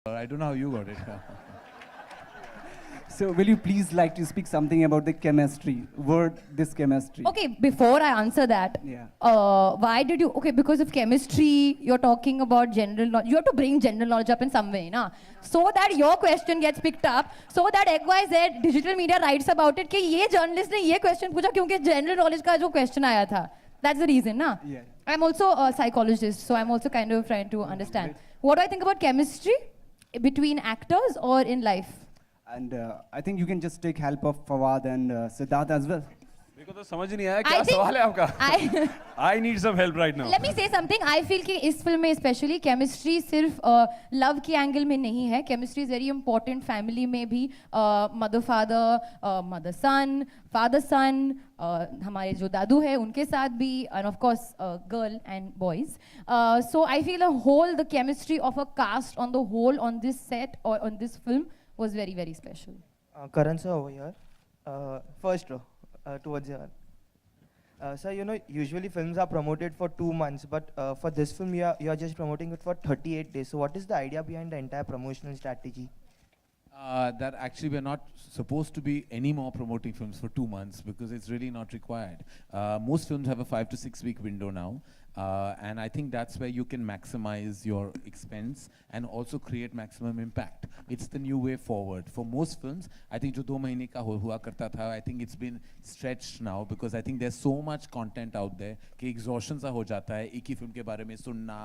I don't know how you got it. So will you please like to speak something about the chemistry, this chemistry? Okay, before I answer that, Yeah. why did you, okay, because of chemistry, you're talking about general knowledge, you have to bring general knowledge up in some way, na? So that your question gets picked up, so that XYZ digital media writes about it, कि ये journalist ने ये question पूछा क्योंकि general knowledge का जो question आया था. That's the reason, na? Yeah. I'm also a psychologist, so I'm also kind of trying to understand. What do I think about chemistry between actors or in life? And I think you can just take help of Fawad and Siddharth as well. मेरे को तो समझ ही नहीं आया क्या सवाल है आपका. I need some help right now. Let me say something. I feel कि इस फिल्म में स्पेशली केमिस्ट्री सिर्फ लव के एंगल में नहीं है. Chemistry is very important family में भी. Mother father, mother son, father son, हमारे जो दादू है उनके साथ भी, and of course girl and boys. So I feel the whole the chemistry of a cast on the whole on this set or on this film was very, very special. Karan sir over here. First row, towards here. Sir, you know, usually films are promoted for 2 months, but for this film, you are just promoting it for 38 days. So what is the idea behind the entire promotional strategy? That actually we're not supposed to be any more promoting films for 2 months because it's really not required. Most films have a 5 to 6 week window now. And I think that's where you can maximize your expense and also create maximum impact. It's the new way forward. For most films, I think जो 2 महीने का हुआ करता था, I think it's been stretched now because I think there's so much content out there कि exhaustion सा हो जाता है एक ही फिल्म के बारे में सुनना,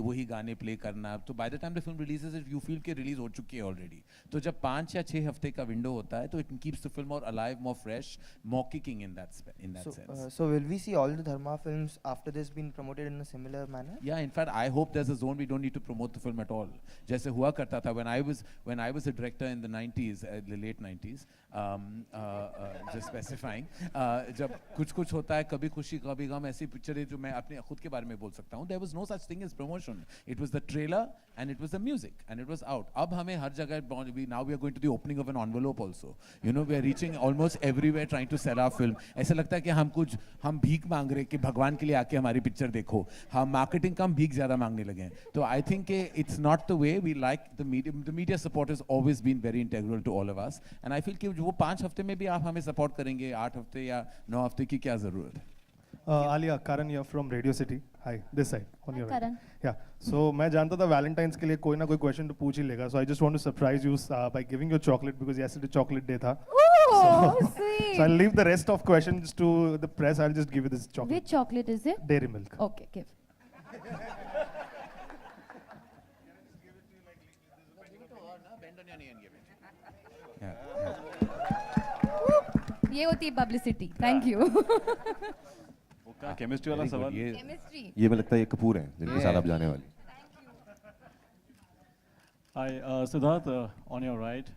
वही गाने play करना. तो by the time the film releases it, you feel कि release हो चुकी है already. तो जब 5 या 6 हफ्ते का window होता है, तो it keeps the film more alive, more fresh, more kicking in that sense. So will we see all the Dharma films after this being promoted in a similar manner? Yeah, in fact, I hope there's a zone we don't need to promote the film at all. जैसे हुआ करता था when I was a director in the 90s, the late 90s, just specifying, जब कुछ होता है, कभी खुशी कभी गम, ऐसी पिक्चरें जो मैं अपने खुद के बारे में बोल सकता हूँ. There was no such thing as promotion. It was the trailer and it was the music and it was out. अब हमें हर जगह now we are going to the opening of an envelope also. You know, we are reaching almost everywhere trying to sell our film. ऐसा लगता है कि हम भीख मांग रहे कि भगवान के लिए आके हमारी पिक्चर देखो. हम मार्केटिंग कम भीख ज़्यादा मांगने लगे हैं. तो I think it's not the way we like the media. The media support has always been very integral to all of us. And I feel कि वो 5 हफ्ते में भी आप हमें support करेंगे, 8 हफ्ते या 9 हफ्ते की क्या ज़रूरत है? Alia, Karan here from Radio City. Hi, this side on your right. Karan. Yeah. So मैं जानता था Valentine's के लिए कोई ना कोई question तो पूछ ही लेगा. So I just want to surprise you by giving you chocolate because yesterday chocolate day था. Oh, sweet. So I'll leave the rest of questions to the press. I'll just give you this chocolate. Which chocolate is it? Dairy milk. Okay, give. ये होती है publicity. Thank you. वो क्या chemistry वाला सवाल? Chemistry. ये मुझे लगता है ये कपूर हैं जिनके साथ आप जाने वाले. Hi, Siddharth, on your right.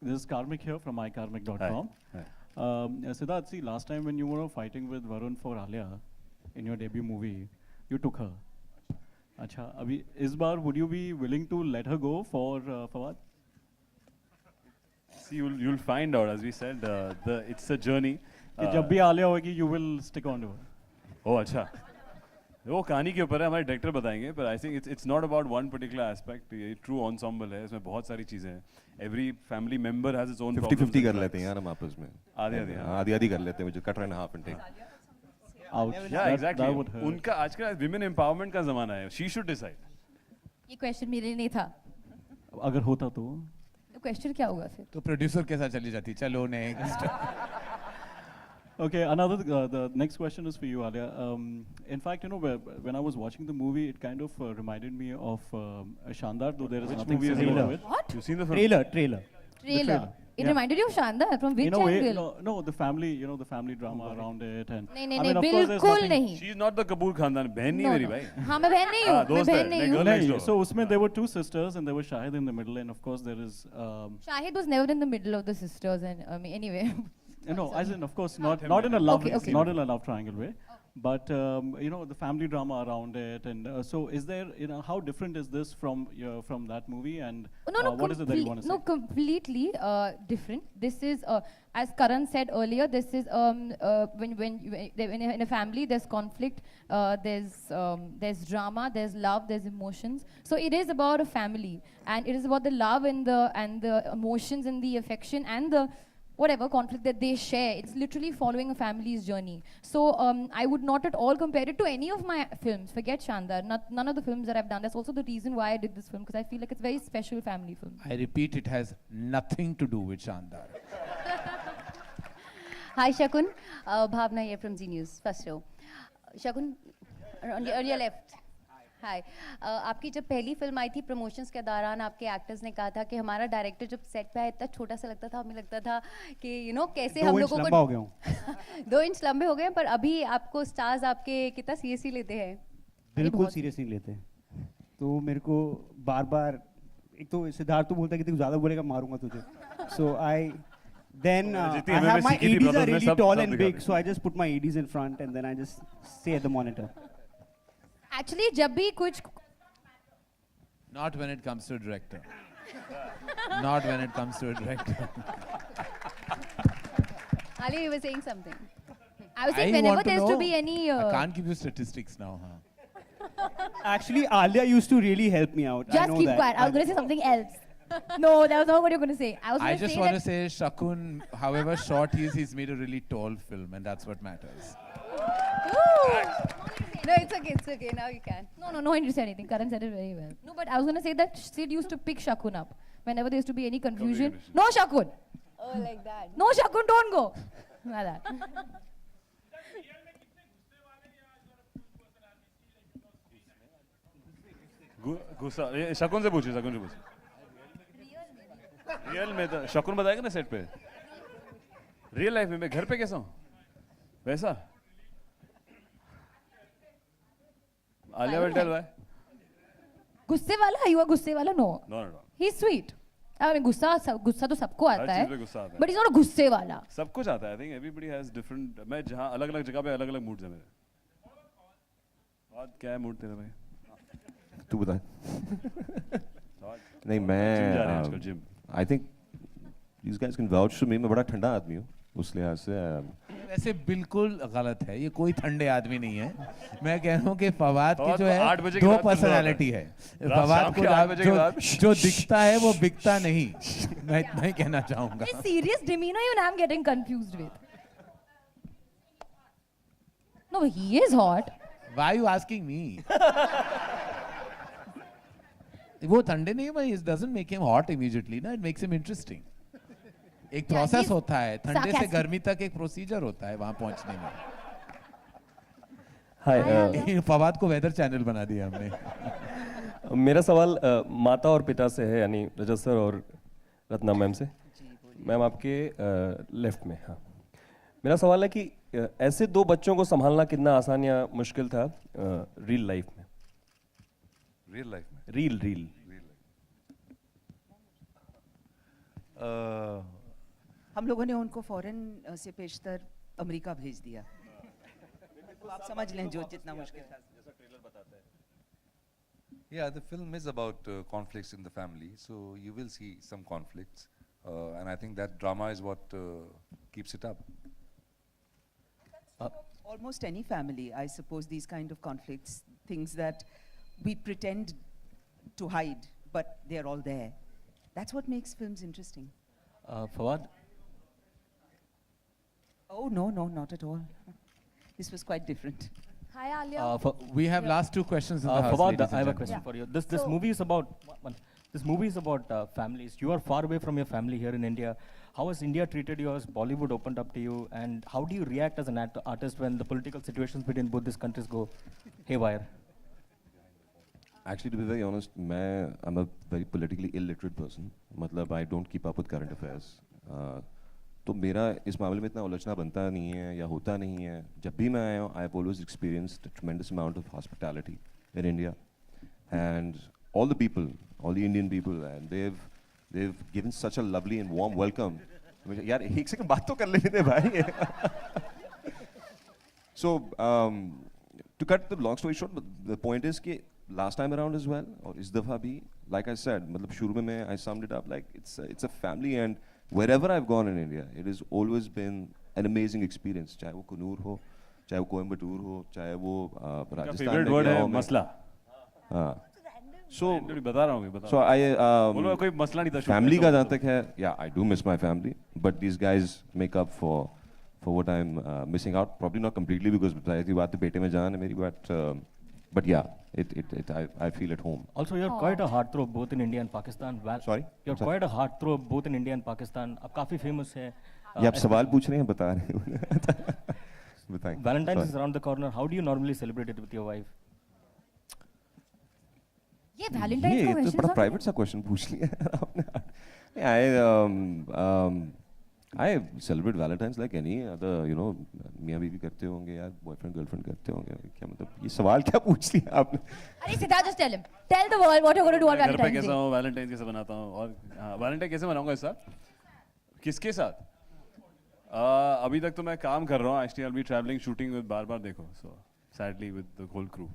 This is Karmik here from mykarmik.com. Hi. Siddharth, see, last time when you were fighting with Varun for Alia in your debut movie, you took her. Acha, abhi is baar would you be willing to let her go for Fawad? See, you'll find out. As we said, it's a journey. कि जब भी Alia होगी, you will stick on to her. Oh, अच्छा. वो कहानी के ऊपर है, हमारे डायरेक्टर बताएंगे. But I think it's not about one particular aspect. ये true ensemble है, इसमें बहुत सारी चीजें हैं. Every family member has its own 50-50 कर लेते हैं यार हम आपस में. आधी कर लेते हैं, which is cut and half and take. Ouch. Yeah, exactly. That would hurt. उनका आजकल women empowerment का जमाना है. She should decide. ये question मेरे लिए नहीं था. अगर होता तो? तो question क्या होगा फिर? तो producer के साथ चली जाती. चलो next. Okay, the next question is for you, Alia. In fact, you know, when I was watching the movie, it kind of reminded me of Shandar, though there is nothing movie is it similar about? with. What? You've seen the film? Trailer. Trailer. It Yeah. reminded you of Shandar from which In a way, angle? no, the family, you know, the family drama around it, and नहीं I नहीं mean, नहीं of course, there's बिल्कुल nothing- नहीं. She is not the Kapoor खानदान. बहन नहीं No, मेरी no. भाई. हाँ मैं बहन नहीं हूँ. मैं दोस्त बहन है, नहीं मैं हूँ. girl next door. So, usme there were 2 sisters, and there was Shahid in the middle, and of course there is. Shahid was never in the middle of the sisters, and anyway. No, as in, of course, not in a love, Okay, okay. not in a love triangle way, but you know, the family drama around it, and so is there, you know, how different is this from that movie, and what is it that you want to say? No, completely different. This is, as Karan said earlier, this is when in a family there's conflict, there's drama, there's love, there's emotions. So it is about a family, and it is about the love and the emotions and the affection and the whatever conflict that they share. It's literally following a family's journey. So I would not at all compare it to any of my films. Forget Shandar. None of the films that I've done. That's also the reason why I did this film, because I feel like it's a very special family film. I repeat, it has nothing to do with Shandar. Hi, Shakun. Bhavna here from Z News, first show. Shakun, on your left. हाय आपकी जब पहली film आई थी promotions के दौरान आपके actors ने कहा था कि हमारा डायरेक्टर जब सेट पे आया इतना छोटा सा लगता था, हमें लगता था कि यू नो कैसे हम लोगों को 2 इंच लंबा हो गया हूं 2 इंच लंबे हो गए, पर अभी आपको स्टार्स आपके कितना सीरियसली लेते हैं? बिल्कुल सीरियसली लेते हैं। तो मेरे को बार बार, एक तो सिद्धार्थ तो बोलता है कि तू ज़्यादा बोलेगा मारूंगा तुझे, सो आई then I have my EDs are really tall and big, so I just put my EDs in front and then I just say at the monitor. Actually, जब भी कुछ Not when it comes to a director. Not when it comes to a director. Ali, you were saying something. I was saying I whenever want to there's to know- be any I can't give you statistics now, huh? Actually, Alia used to really help me out. I just know keep that. quiet. I was going to say something else. No, that was not what you're going to say. I was I going to just say want that to say Shakun, however short he is, he's made a really tall film, and that's what matters. No, it's okay. Now you can. No one to say anything. Karan said it very well. No, but I was going to say that Sid used to pick Shakun up whenever there used to be any confusion. No, Shakun. Oh, like that. No, Shakun, don't go. Like that. गुस्सा शकुन से पूछिए real में तो शकुन बताएगा ना set पे। रियल लाइफ में मैं घर पे कैसा हूँ वैसा। Alia will tell why. गुस्से वाला? You are गुस्से वाला? No. No. He's sweet. I mean, गुस्सा तो सबको हर आता चीज है. पे गुस्सा आता है। But he's not a गुस्से वाला. सब कुछ आता है। I think everybody has different. मैं जहाँ अलग अलग जगह पे अलग अलग moods हैं मेरे। और क्या है mood तेरा भाई? तू बता। नहीं जिम जा रहे हैं आजकल मैं gym. I think these guys can vouch for me. मैं बड़ा ठंडा आदमी हूँ उस लिहाज से। वैसे बिल्कुल गलत है, ये कोई ठंडे आदमी नहीं है। मैं कह रहा हूँ कि फवाद की जो है 8 बजे के दो बाद पर्सनालिटी है। फवाद को 8 बजे के बाद जो दिखता है वो बिकता नहीं। मैं इतना ही कहना चाहूँगा। This serious demeanor even I'm getting confused with. No, he is hot. Why are you asking me? वो ठंडे नहीं है, it doesn't make him hot immediately, ना? It makes him interesting. एक प्रोसेस he's होता है, ठंडे से sarcastic. गर्मी तक एक प्रोसीजर होता है वहाँ पहुँचने में। हाय फवाद को वेदर चैनल बना दिया हमने। मेरा सवाल माता और पिता से है, यानी रजत सर और रत्ना मैम से। मैम आपके लेफ्ट में। हाँ, मेरा सवाल है कि ऐसे दो बच्चों को संभालना कितना आसान या मुश्किल था रियल लाइफ में? रियल लाइफ में रियल हम लोगों ने उनको फॉरेन से पेशतर अमेरिका भेज दिया। आप समझ लें जो जितना मुश्किल था। जैसा ट्रेलर बताता है। Yeah, the film is about conflicts in the family, so you will see some conflicts, and I think that drama is what keeps it up. Almost any family, I suppose, these kind of conflicts, things that we pretend to hide, but they're all there. That's what makes films interesting. Fawad, Oh, no, not at all. This was quite different. Hi, Alia. We have last two questions in the house. Fawad, ladies and I have a gentlemen. question for you. This movie is about families. You are far away from your family here in India. How has India treated you? Has Bollywood opened up to you? And how do you react as an artist when the political situations between both these countries go haywire? Actually, to be very honest, I'm a very politically illiterate person. मतलब I don't keep up with current affairs. तो मेरा इस मामले में इतना उलझना बनता नहीं है या होता नहीं है। जब भी मैं आया हूँ, I have always experienced a tremendous amount of hospitality in India, and all the people, all the Indian people, and they've given such a lovely and warm welcome. यार एक सेकंड बात तो कर लेने दे भाई। So, to cut the long story short, the point is कि last time around as well, और इस दफ़ा भी, like I said, मतलब शुरू में मैं I summed it up like it's a family, and wherever I've gone in India, it has always been an amazing experience. चाहे वो कुनूर हो, चाहे वो कोयम्बटूर हो, चाहे वो राजस्थान में favorite word है मसला. हाँ. So बता रहा हूँ. So I बोलो कोई मसला नहीं था. family का जहाँ तक है, yeah, I do miss my family, but these guys make up for what I'm missing out. Probably not completely because की बात तो बेटे में जान है मेरी, but yeah, I feel at home. Also, you're quite a heartthrob both in India and Pakistan. Sorry? You're quite a heartthrob both in India and Pakistan. आप काफी famous है. ये आप सवाल पूछ रहे हैं, बता रहे हैं. बताएं. Valentine's is around the corner. How do you normally celebrate it with your wife? ये Valentine's का ये तो question बड़ा था? private सा question पूछ लिया आपने. I celebrate Valentine's like any other, you know, मियाँ बीवी करते होंगे यार, boyfriend girlfriend करते होंगे. क्या मतलब ये सवाल क्या पूछ लिया आपने? अरे Siddharth, just tell him. Tell the world what you're going to do on घर पे Valentine's कैसा Day. हूँ, Valentine's कैसे बनाता हूँ, और Valentine कैसे मनाऊंगा इस साल? किसके साथ? अभी तक तो मैं काम कर रहा हूँ. Actually, I'll be traveling, shooting with बार देखो. So sadly with the whole crew.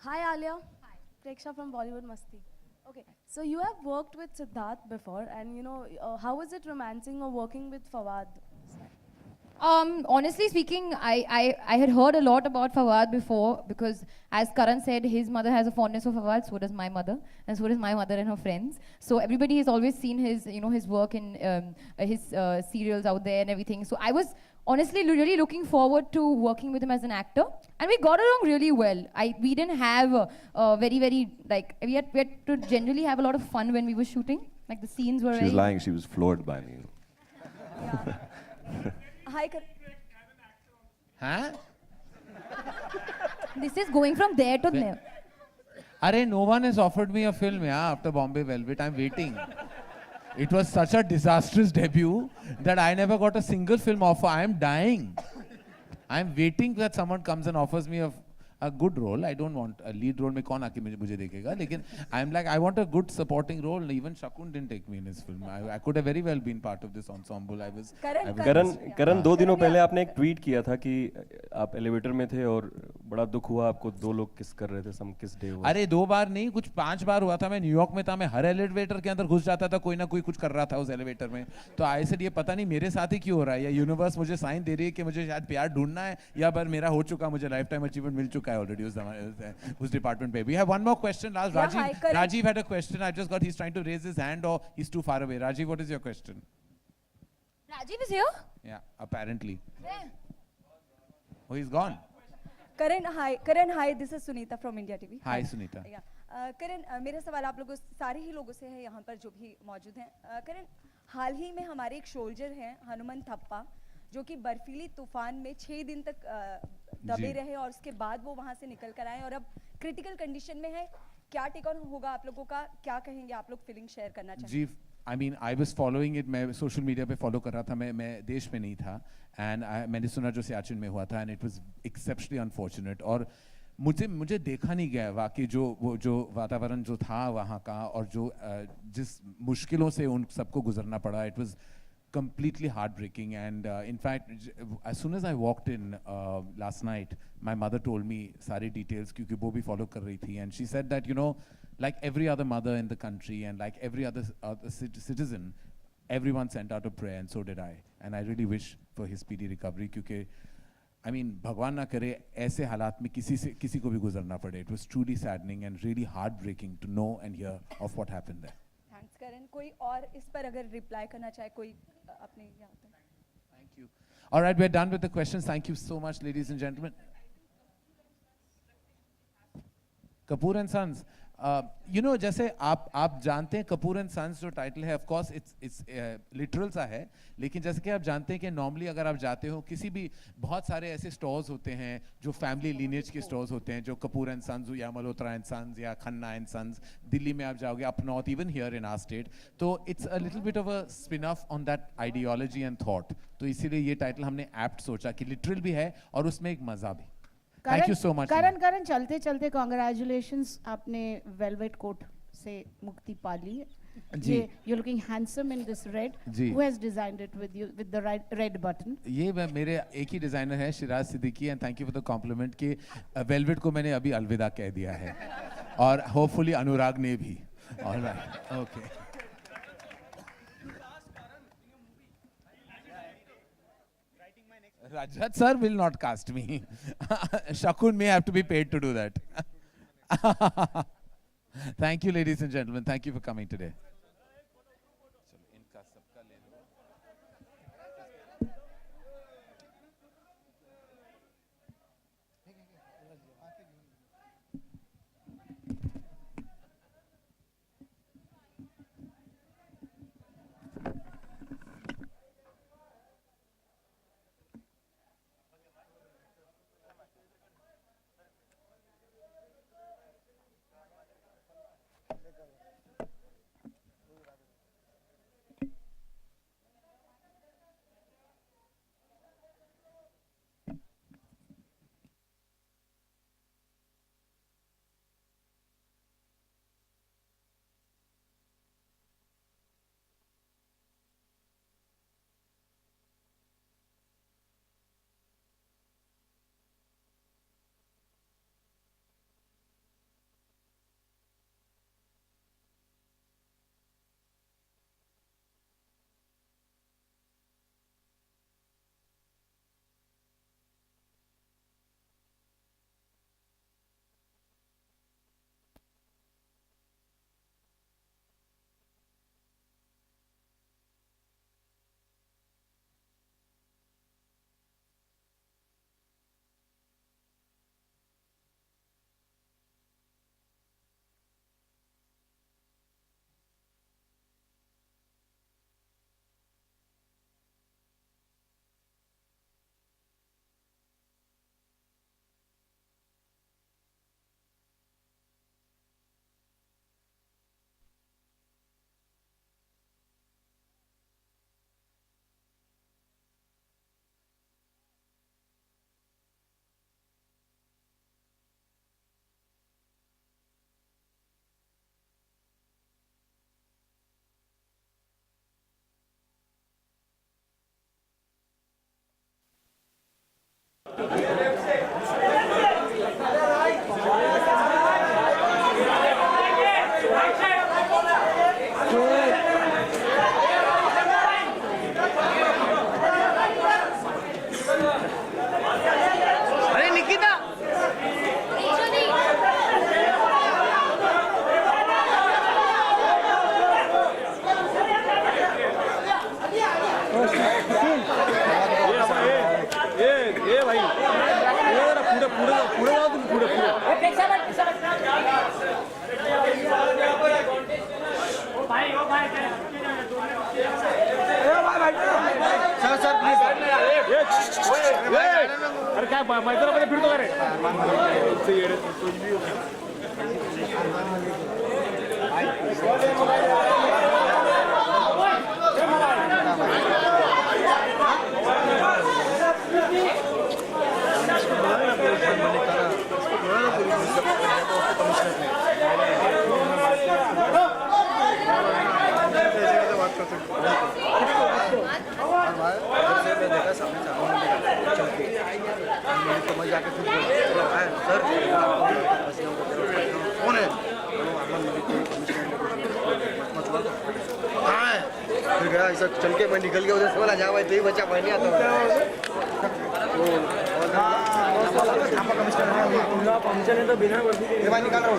Hi Alia. Hi. Preksha from Bollywood Masti. Okay, so you have worked with Siddharth before, and you know, how was it romancing or working with Fawad? Honestly speaking, I had heard a lot about Fawad before, because as Karan said, his mother has a fondness for Fawad, so does my mother, and so does my mother and her friends. So everybody has always seen his, you know, his work in his serials out there and everything. So I was honestly really looking forward to working with him as an actor, and we got along really well. We didn't have very like we had to generally have a lot of fun when we were shooting. Like the scenes were. She was lying. She was floored by me. Yeah. Hi, Huh? This is going from there to there. Arey, no one has offered me a film, yeah, after Bombay Velvet. I'm waiting. It was such a disastrous debut that I never got a single film offer. I am dying. I'm waiting that someone comes and offers me a good role. I don't want a lead role. में कौन आके मुझे देखेगा? लेकिन I'm like, I want a good supporting role. Even Shakun didn't take me in his film. I could have very well been part of this ensemble. करण 2 दिनों पहले आपने एक ट्वीट किया था कि आप एलिवेटर में थे और बड़ा दुख हुआ आपको, 2 लोग किस कर रहे थे, सम किस डे हुआ. अरे 2 बार नहीं, कुछ 5 बार हुआ था. मैं न्यूयॉर्क में था, मैं हर एलिवेटर के अंदर घुस जाता था, कोई ना कोई कुछ कर रहा था उस एलिवेटर में. तो आई सेड ये पता नहीं मेरे साथ ही क्यों हो रहा है, या यूनिवर्स मुझे साइन दे रही है कि मुझे शायद प्यार ढूंढना है, या पर मेरा हो चुका, मुझे लाइफ टाइम अचीवमेंट मिल चुका है ऑलरेडी उस डिपार्टमेंट पे. We have one more question. Last Rajiv had a question. I just got, he's trying to raise his hand or he's too far away. Rajiv, what is your question? Rajiv is here? Yeah, apparently. Oh, he's gone. Karan, hi. This is Sunita from India TV. Hi, Sunita. Yeah. Karan, मेरा सवाल आप लोगों सारे ही लोगों से है यहाँ पर जो भी मौजूद हैं. Karan, हाल ही में हमारे एक सोल्जर हैं हनुमान थप्पा, जो कि बर्फीली तूफान में 6 दिन तक दबे रहे और उसके बाद वो वहाँ से निकल कर आए और अब क्रिटिकल कंडीशन में है. क्या टेक ऑन होगा आप लोगों का, क्या कहेंगे आप लोग, फीलिंग शेयर करना चाहेंगे? जी, I mean, I was following it. मैं सोशल मीडिया पे फॉलो कर रहा था. मैं देश में नहीं था, एंड मैंने सुना जो सियाचिन में हुआ था, and it was exceptionally unfortunate. और मुझे देखा नहीं गया वाकई जो वातावरण जो था वहाँ का, और जो जिस मुश्किलों से उन सबको गुजरना पड़ा. It was completely heartbreaking, and in fact as soon as I walked in last night, my mother told me सारी details क्योंकि वो भी follow कर रही थी, and she said that, you know, like every other mother in the country and like every other citizen, everyone sent out a prayer, and so did I, and I really wish for his speedy recovery, क्योंकि I mean भगवान ना करे ऐसे हालात में किसी को भी गुजरना पड़े. It was truly saddening and really heartbreaking to know and hear of what happened there. Thanks Karan. कोई और इस पर अगर रिप्लाई करना चाहे कोई अपने यहाँ पे. Thank you. All right, we're done with the questions. Thank you so much, ladies and gentlemen. Kapoor and Sons. You know, जैसे आप जानते हैं कपूर एंड सन्स जो टाइटल है, ऑफ कोर्स इट्स लिटरल सा है, लेकिन जैसे कि आप जानते हैं कि नॉर्मली अगर आप जाते हो किसी भी, बहुत सारे ऐसे स्टोर्स होते हैं जो फैमिली लीनेज के स्टोर्स होते हैं, जो कपूर एंड सन्स या मल्होत्रा एंड सन्स या खन्ना एंड सन्स. दिल्ली में आप जाओगे, up north, even here in our state, तो it's a little bit of a spin off on that ideology and thought. तो इसीलिए ये टाइटल हमने एप्ट सोचा कि लिटरल भी है और उसमें एक मजा भी. Thank you so much. करण चलते चलते कॉन्ग्रेचुलेशंस, आपने वेलवेट कोट से मुक्ति पा ली. जी। You're looking handsome in this red. Ji. Who has designed it with you with the red button? ये मेरे एक ही डिजाइनर है Shiraz Siddiqui and thank you for the compliment कि वेलवेट को मैंने अभी अलविदा कह दिया है और होपफुली अनुराग ने भी alright okay Rajat sir will not cast me. Shakun may have to be paid to do that. Thank you, ladies and gentlemen. Thank you for coming today. अरे काय मैदानामध्ये फिरतो का रे ऐसा चल के मैं निकल गया उधर से बोला जा भाई तो ही बच्चा मैं नहीं आता फंक्शन है तो बिना वर्दी के मैं निकाल रहा हूँ